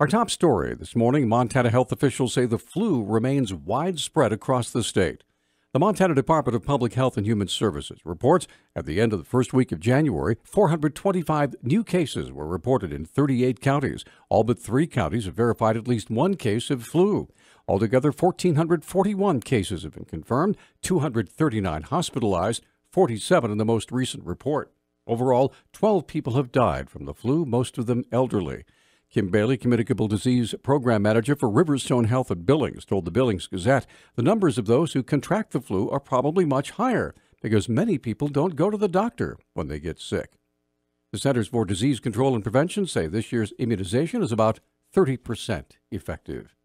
Our top story this morning, Montana health officials say the flu remains widespread across the state. The Montana Department of Public Health and Human Services reports at the end of the first week of January, 425 new cases were reported in 38 counties. All but 3 counties have verified at least one case of flu. Altogether, 1,441 cases have been confirmed, 239 hospitalized, 47 in the most recent report. Overall, 12 people have died from the flu, most of them elderly. Kim Bailey, Communicable Disease Program Manager for Riverstone Health at Billings, told the Billings Gazette the numbers of those who contract the flu are probably much higher because many people don't go to the doctor when they get sick. The Centers for Disease Control and Prevention say this year's immunization is about 30% effective.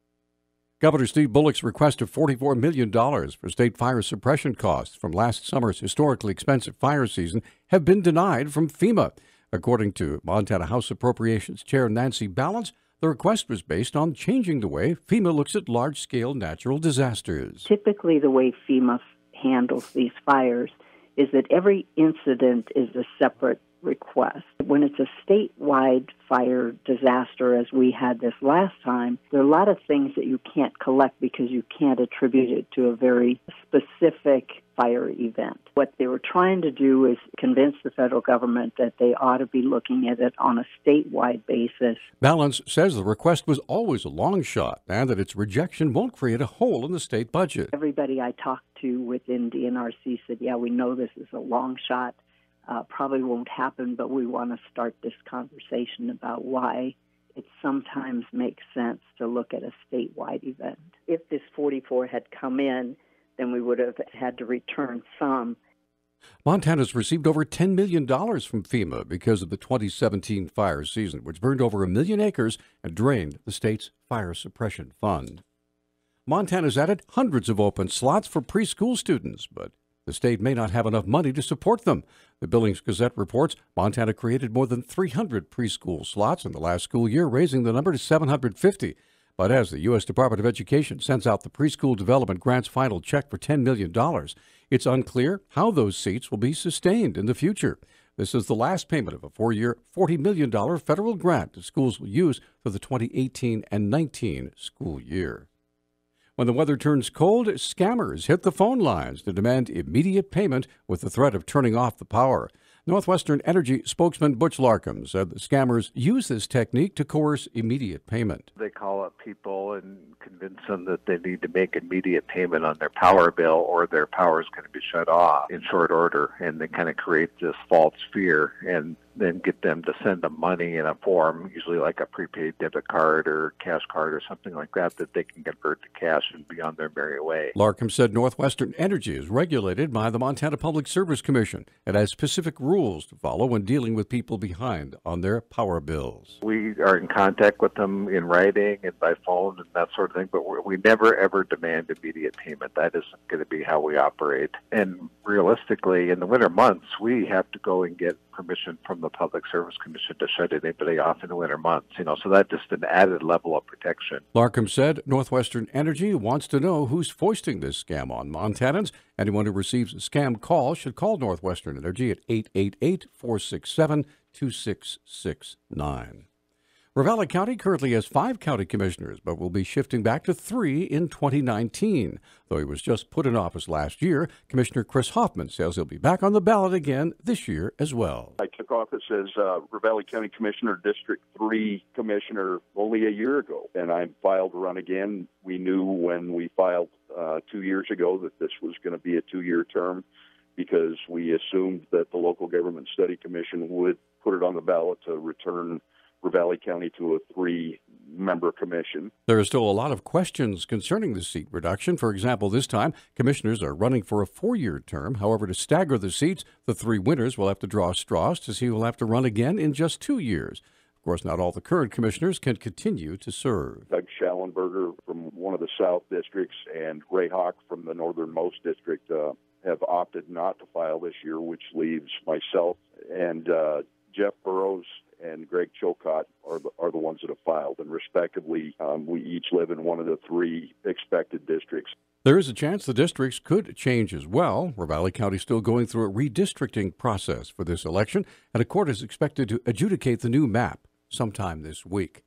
Governor Steve Bullock's request of $44 million for state fire suppression costs from last summer's historically expensive fire season have been denied from FEMA. According to Montana House Appropriations Chair Nancy Balance, the request was based on changing the way FEMA looks at large-scale natural disasters. Typically, the way FEMA handles these fires is that every incident is a separate request. When it's a statewide fire disaster, as we had this last time, there are a lot of things that you can't collect because you can't attribute it to a very specific fire event. What they were trying to do is convince the federal government that they ought to be looking at it on a statewide basis. Balance says the request was always a long shot and that its rejection won't create a hole in the state budget. Everybody I talked to within DNRC said, yeah, we know this is a long shot. Probably won't happen, but we want to start this conversation about why it sometimes makes sense to look at a statewide event. If this 44 had come in, then we would have had to return some. Montana's received over $10 million from FEMA because of the 2017 fire season, which burned over 1 million acres and drained the state's fire suppression fund. Montana's added hundreds of open slots for preschool students, but the state may not have enough money to support them. The Billings Gazette reports Montana created more than 300 preschool slots in the last school year, raising the number to 750. But as the U.S. Department of Education sends out the preschool development grant's final check for $10 million, it's unclear how those seats will be sustained in the future. This is the last payment of a 4-year, $40 million federal grant that schools will use for the 2018 and 19 school year. When the weather turns cold, scammers hit the phone lines to demand immediate payment with the threat of turning off the power. Northwestern Energy spokesman Butch Larkham said the scammers use this technique to coerce immediate payment. They call up people and convince them that they need to make immediate payment on their power bill or their power is going to be shut off in short order. And they kind of create this false fear and then get them to send them money in a form, usually like a prepaid debit card or cash card or something like that, that they can convert to cash and be on their merry way. Larkham said Northwestern Energy is regulated by the Montana Public Service Commission and has specific rules to follow when dealing with people behind on their power bills. We are in contact with them in writing and by phone and that sort of thing, but we never, ever demand immediate payment. That isn't going to be how we operate. And realistically, in the winter months, we have to go and get permission from the Public Service Commission to shut anybody off in the winter months, so that's just an added level of protection. Larkham said Northwestern Energy wants to know who's foisting this scam on Montanans. Anyone who receives a scam call should call Northwestern Energy at 888-467-2669. Ravalli County currently has 5 county commissioners, but will be shifting back to 3 in 2019. Though he was just put in office last year, Commissioner Chris Hoffman says he'll be back on the ballot again this year as well. I took office as Ravalli County Commissioner, District 3 Commissioner only a year ago, and I filed to run again. We knew when we filed 2 years ago that this was going to be a 2-year term because we assumed that the Local Government Study Commission would put it on the ballot to return Ravalli County to a 3-member commission. There are still a lot of questions concerning the seat reduction. For example, this time, commissioners are running for a 4-year term. However, to stagger the seats, the 3 winners will have to draw straws to see who will have to run again in just 2 years. Of course, not all the current commissioners can continue to serve. Doug Schallenberger from one of the South districts and Ray Hawk from the northernmost district have opted not to file this year, which leaves myself and Jeff Burrows and Greg Chilcott are the ones that have filed. And respectively, we each live in one of the 3 expected districts. There is a chance the districts could change as well. Ravalli County is still going through a redistricting process for this election, and a court is expected to adjudicate the new map sometime this week.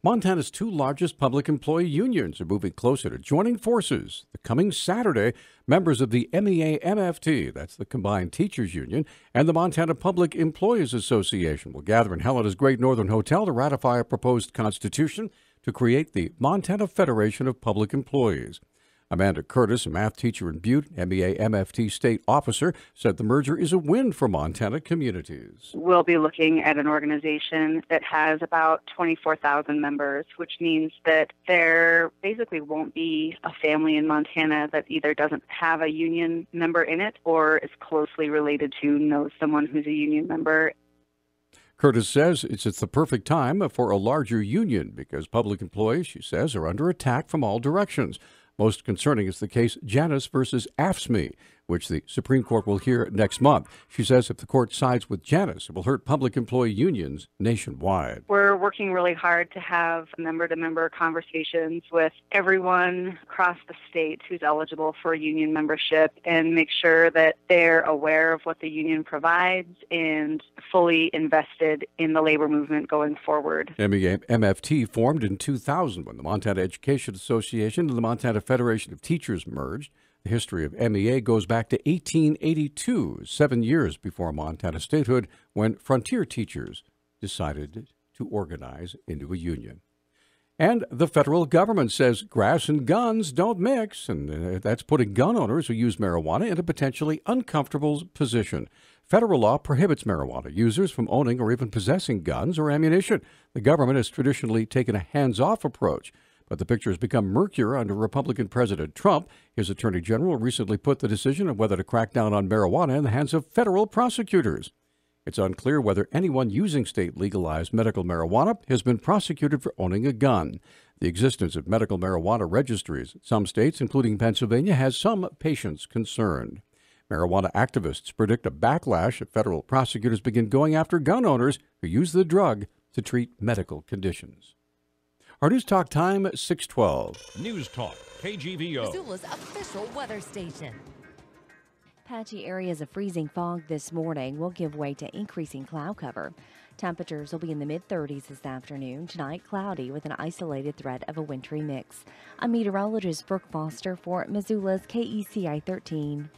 Montana's two largest public employee unions are moving closer to joining forces. The coming Saturday, members of the MEA MFT, that's the Combined Teachers Union, and the Montana Public Employees Association will gather in Helena's Great Northern Hotel to ratify a proposed constitution to create the Montana Federation of Public Employees. Amanda Curtis, a math teacher in Butte, MEA MFT state officer, said the merger is a win for Montana communities. We'll be looking at an organization that has about 24,000 members, which means that there basically won't be a family in Montana that either doesn't have a union member in it or is closely related to know someone who's a union member. Curtis says it's the perfect time for a larger union because public employees, she says, are under attack from all directions. Most concerning is the case Janus versus AFSCME, which the Supreme Court will hear next month. She says if the court sides with Janus, it will hurt public employee unions nationwide. We're working really hard to have member-to-member conversations with everyone across the state who's eligible for union membership and make sure that they're aware of what the union provides and fully invested in the labor movement going forward. MEA MFT formed in 2000 when the Montana Education Association and the Montana Federation of Teachers merged. The history of MEA goes back to 1882, 7 years before Montana statehood, when frontier teachers decided to organize into a union. And the federal government says grass and guns don't mix, and that's putting gun owners who use marijuana in a potentially uncomfortable position. Federal law prohibits marijuana users from owning or even possessing guns or ammunition. The government has traditionally taken a hands-off approach. But the picture has become murkier under Republican President Trump. His attorney general recently put the decision of whether to crack down on marijuana in the hands of federal prosecutors. It's unclear whether anyone using state legalized medical marijuana has been prosecuted for owning a gun. The existence of medical marijuana registries in some states, including Pennsylvania, has some patients concerned. Marijuana activists predict a backlash if federal prosecutors begin going after gun owners who use the drug to treat medical conditions. Our Newstalk time, 6:12. Newstalk, KGVO. Missoula's official weather station. Patchy areas of freezing fog this morning will give way to increasing cloud cover. Temperatures will be in the mid-30s this afternoon. Tonight, cloudy with an isolated threat of a wintry mix. I'm meteorologist Brooke Foster for Missoula's KECI 13.